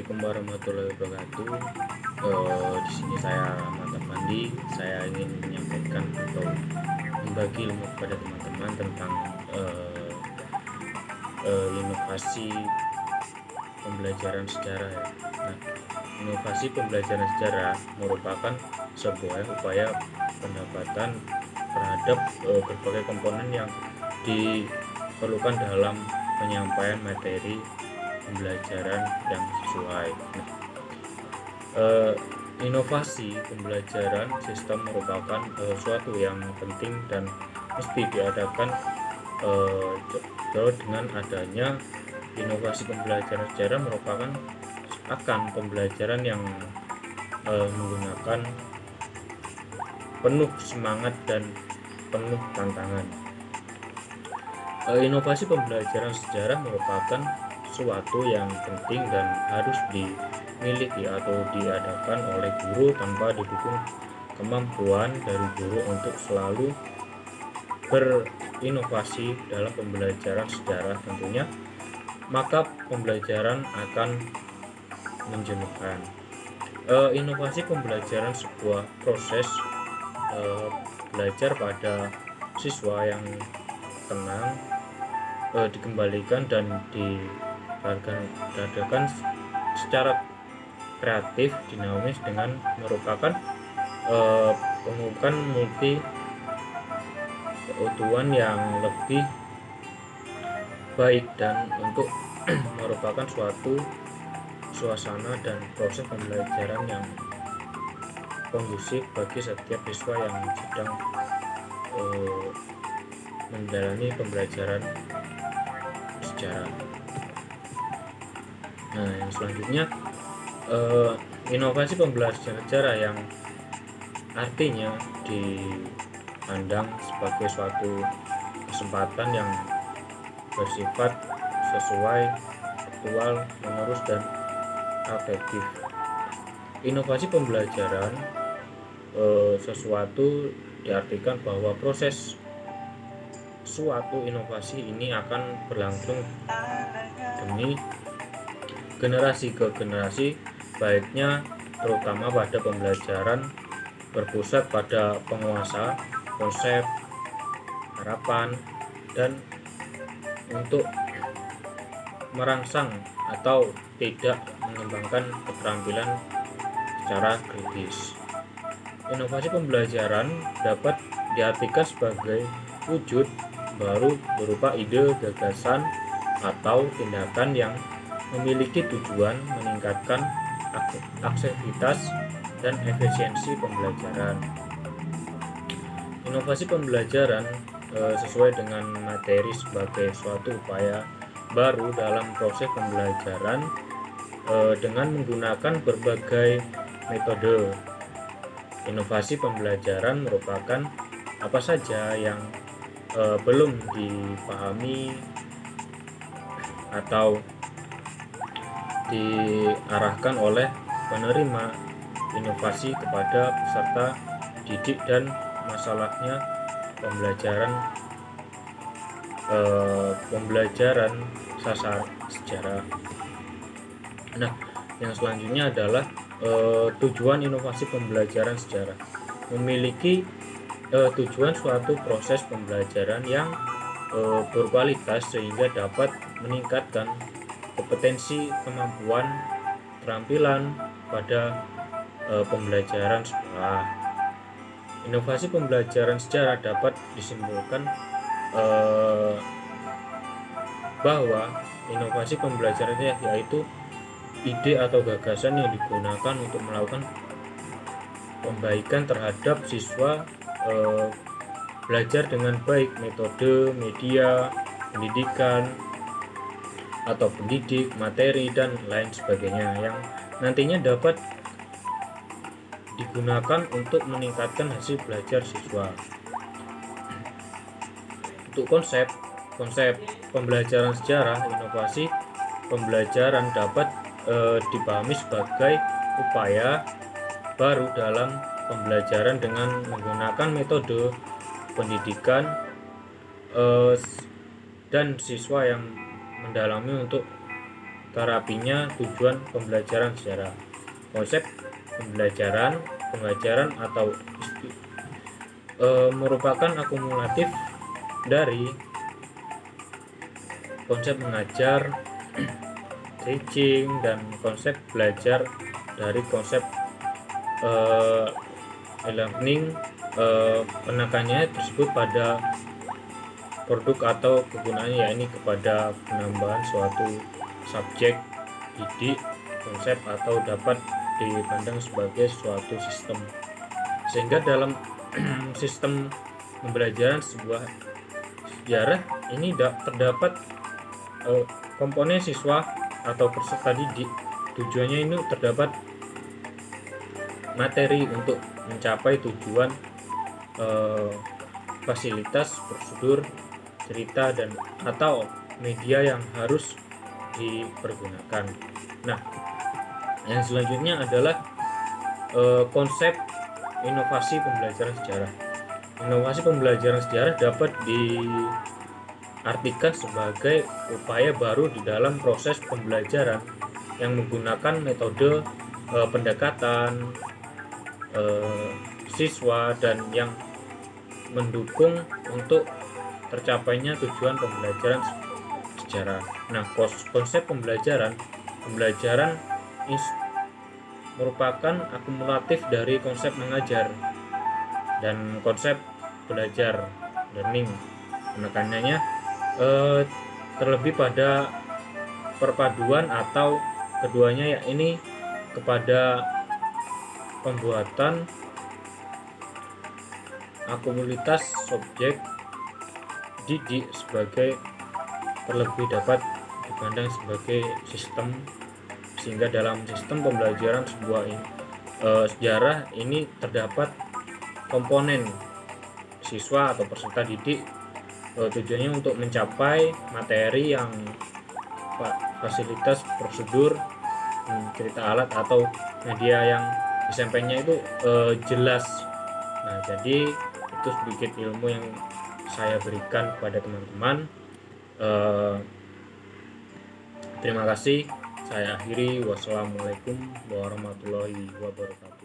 Assalamualaikum warahmatullahi wabarakatuh. Di sini saya Ahmad Fandi. Saya ingin menyampaikan atau membagi ilmu kepada teman-teman tentang eh, inovasi pembelajaran sejarah ya. Nah, inovasi pembelajaran sejarah merupakan sebuah upaya pendapatan terhadap berbagai komponen yang diperlukan dalam penyampaian materi pembelajaran yang sesuai. Inovasi pembelajaran sistem merupakan suatu yang penting dan mesti diadakan dengan adanya inovasi pembelajaran sejarah merupakan akan pembelajaran yang menggunakan penuh semangat dan penuh tantangan. Inovasi pembelajaran sejarah merupakan suatu yang penting dan harus dimiliki atau diadakan oleh guru tanpa didukung kemampuan dari guru untuk selalu berinovasi dalam pembelajaran sejarah tentunya, maka pembelajaran akan menjenuhkan. Inovasi pembelajaran sebuah proses belajar pada siswa yang tenang, dikembalikan dan diadakan secara kreatif, dinamis dengan merupakan pengukuran multi keutuhan yang lebih baik dan untuk merupakan suatu suasana dan proses pembelajaran yang kondusif bagi setiap siswa yang sedang menjalani pembelajaran sejarah. Nah, yang selanjutnya inovasi pembelajaran sejarah yang artinya dipandang sebagai suatu kesempatan yang bersifat sesuai, aktual, menerus, dan afektif. Inovasi pembelajaran sesuatu diartikan bahwa proses suatu inovasi ini akan berlangsung demi generasi ke generasi, baiknya terutama pada pembelajaran berpusat pada penguasa, konsep, harapan, dan untuk merangsang atau tidak mengembangkan keterampilan secara kritis. Inovasi pembelajaran dapat diartikan sebagai wujud baru berupa ide, gagasan, atau tindakan yang memiliki tujuan meningkatkan aktivitas dan efisiensi pembelajaran. Inovasi pembelajaran sesuai dengan materi sebagai suatu upaya baru dalam proses pembelajaran dengan menggunakan berbagai metode. Inovasi pembelajaran merupakan apa saja yang belum dipahami atau diarahkan oleh penerima inovasi kepada peserta didik dan masalahnya pembelajaran sasar sejarah. Nah, yang selanjutnya adalah tujuan inovasi pembelajaran sejarah. Memiliki tujuan suatu proses pembelajaran yang berkualitas sehingga dapat meningkatkan kompetensi, kemampuan, keterampilan pada pembelajaran sekolah. Inovasi pembelajaran sejarah dapat disimpulkan bahwa inovasi pembelajaran yaitu ide atau gagasan yang digunakan untuk melakukan pembaikan terhadap siswa belajar dengan baik, metode, media, pendidikan atau pendidik, materi, dan lain sebagainya yang nantinya dapat digunakan untuk meningkatkan hasil belajar siswa. Untuk konsep pembelajaran sejarah, inovasi pembelajaran dapat dipahami sebagai upaya baru dalam pembelajaran dengan menggunakan metode pendidikan dan siswa yang mendalami untuk terapinya tujuan pembelajaran sejarah. Konsep pembelajaran, pengajaran atau merupakan akumulatif dari konsep mengajar, teaching, dan konsep belajar dari konsep e-learning. Penekanannya tersebut pada produk atau kegunaannya, yakni kepada penambahan suatu subjek didik, konsep atau dapat dipandang sebagai suatu sistem, sehingga dalam sistem pembelajaran sebuah sejarah ini terdapat komponen siswa atau peserta didik. Tujuannya ini terdapat materi untuk mencapai tujuan, fasilitas, prosedur, cerita, dan atau media yang harus dipergunakan. Nah, yang selanjutnya adalah konsep inovasi pembelajaran sejarah. Inovasi pembelajaran sejarah dapat diartikan sebagai upaya baru di dalam proses pembelajaran yang menggunakan metode pendekatan siswa dan yang mendukung untuk tercapainya tujuan pembelajaran sejarah. Nah, konsep pembelajaran merupakan akumulatif dari konsep mengajar dan konsep belajar, learning. Penekanannya terlebih pada perpaduan atau keduanya, yakni kepada pembuatan akumulasi subjek didik sebagai terlebih dapat dipandang sebagai sistem, sehingga dalam sistem pembelajaran sebuah sejarah ini terdapat komponen siswa atau peserta didik. Tujuannya untuk mencapai materi yang fasilitas, prosedur, cerita alat atau media yang disampaikannya itu jelas. Nah, jadi itu sedikit ilmu yang saya berikan kepada teman-teman. Terima kasih. Saya akhiri. Wassalamualaikum warahmatullahi wabarakatuh.